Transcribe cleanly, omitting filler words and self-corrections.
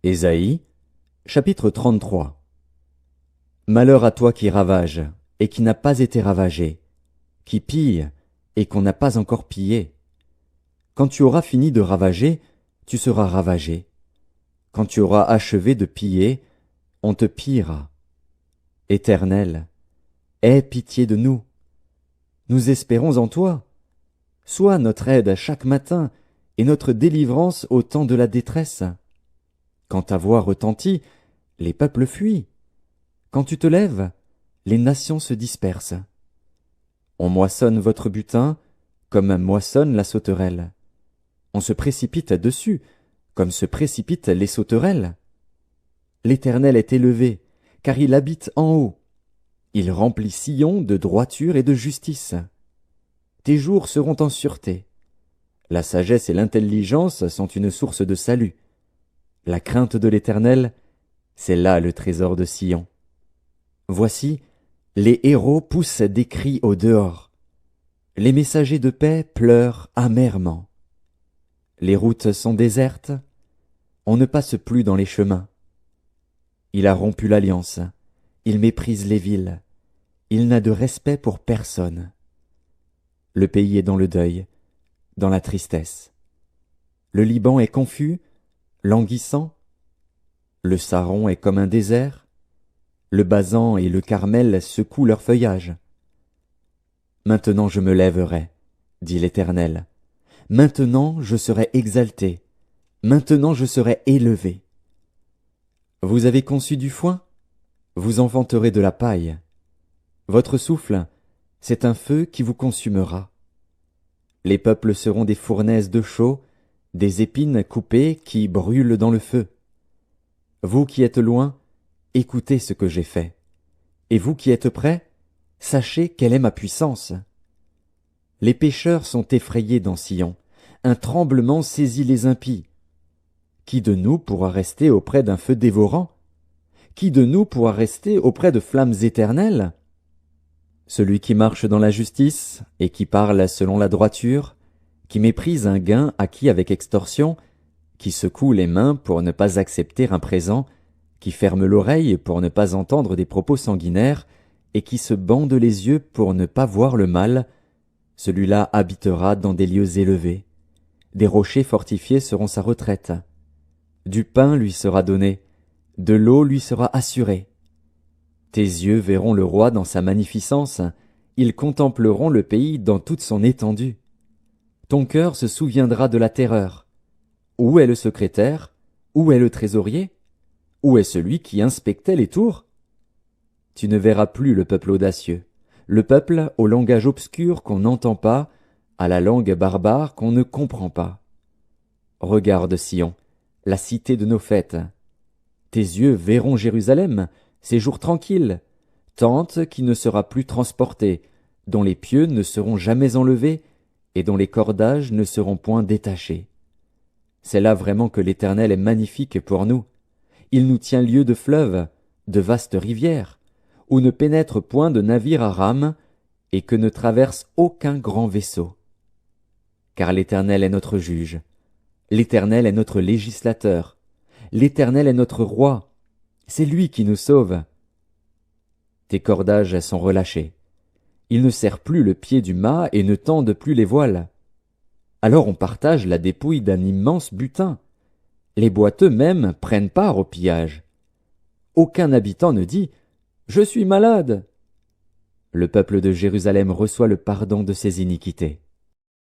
Ésaïe, chapitre 33. Malheur à toi qui ravage, et qui n'a pas été ravagé, qui pille, et qu'on n'a pas encore pillé. Quand tu auras fini de ravager, tu seras ravagé. Quand tu auras achevé de piller, on te pillera. Éternel, aie pitié de nous. Nous espérons en toi. Sois notre aide chaque matin et notre délivrance au temps de la détresse. Quand ta voix retentit, les peuples fuient. Quand tu te lèves, les nations se dispersent. On moissonne votre butin comme moissonne la sauterelle. On se précipite dessus comme se précipitent les sauterelles. L'Éternel est élevé, car il habite en haut. Il remplit Sion de droiture et de justice. Tes jours seront en sûreté. La sagesse et l'intelligence sont une source de salut. La crainte de l'Éternel, c'est là le trésor de Sion. Voici, les héros poussent des cris au dehors. Les messagers de paix pleurent amèrement. Les routes sont désertes, on ne passe plus dans les chemins. Il a rompu l'alliance, il méprise les villes, il n'a de respect pour personne. Le pays est dans le deuil, dans la tristesse. Le Liban est confus, languissant. Le Saron est comme un désert. Le Basan et le Carmel secouent leur feuillage. Maintenant je me lèverai, dit l'Éternel. Maintenant je serai exalté. Maintenant je serai élevé. Vous avez conçu du foin? Vous enfanterez de la paille. Votre souffle, c'est un feu qui vous consumera. Les peuples seront des fournaises de chaux, des épines coupées qui brûlent dans le feu. Vous qui êtes loin, écoutez ce que j'ai fait. Et vous qui êtes près, sachez quelle est ma puissance. Les pécheurs sont effrayés dans Sion, un tremblement saisit les impies. Qui de nous pourra rester auprès d'un feu dévorant? Qui de nous pourra rester auprès de flammes éternelles? Celui qui marche dans la justice et qui parle selon la droiture, qui méprise un gain acquis avec extorsion, qui secoue les mains pour ne pas accepter un présent, qui ferme l'oreille pour ne pas entendre des propos sanguinaires, et qui se bande les yeux pour ne pas voir le mal, celui-là habitera dans des lieux élevés. Des rochers fortifiés seront sa retraite. Du pain lui sera donné, de l'eau lui sera assurée. Tes yeux verront le roi dans sa magnificence, ils contempleront le pays dans toute son étendue. Ton cœur se souviendra de la terreur. Où est le secrétaire? Où est le trésorier? Où est celui qui inspectait les tours? Tu ne verras plus le peuple audacieux, le peuple au langage obscur qu'on n'entend pas, à la langue barbare qu'on ne comprend pas. Regarde Sion, la cité de nos fêtes. Tes yeux verront Jérusalem, séjour tranquille, tente qui ne sera plus transportée, dont les pieux ne seront jamais enlevés, et dont les cordages ne seront point détachés. C'est là vraiment que l'Éternel est magnifique pour nous. Il nous tient lieu de fleuves, de vastes rivières, où ne pénètre point de navire à rame, et que ne traverse aucun grand vaisseau. Car l'Éternel est notre juge, l'Éternel est notre législateur, l'Éternel est notre roi, c'est lui qui nous sauve. Tes cordages sont relâchés. Il ne serre plus le pied du mât et ne tendent plus les voiles. Alors on partage la dépouille d'un immense butin. Les boiteux même prennent part au pillage. Aucun habitant ne dit « Je suis malade ». Le peuple de Jérusalem reçoit le pardon de ses iniquités.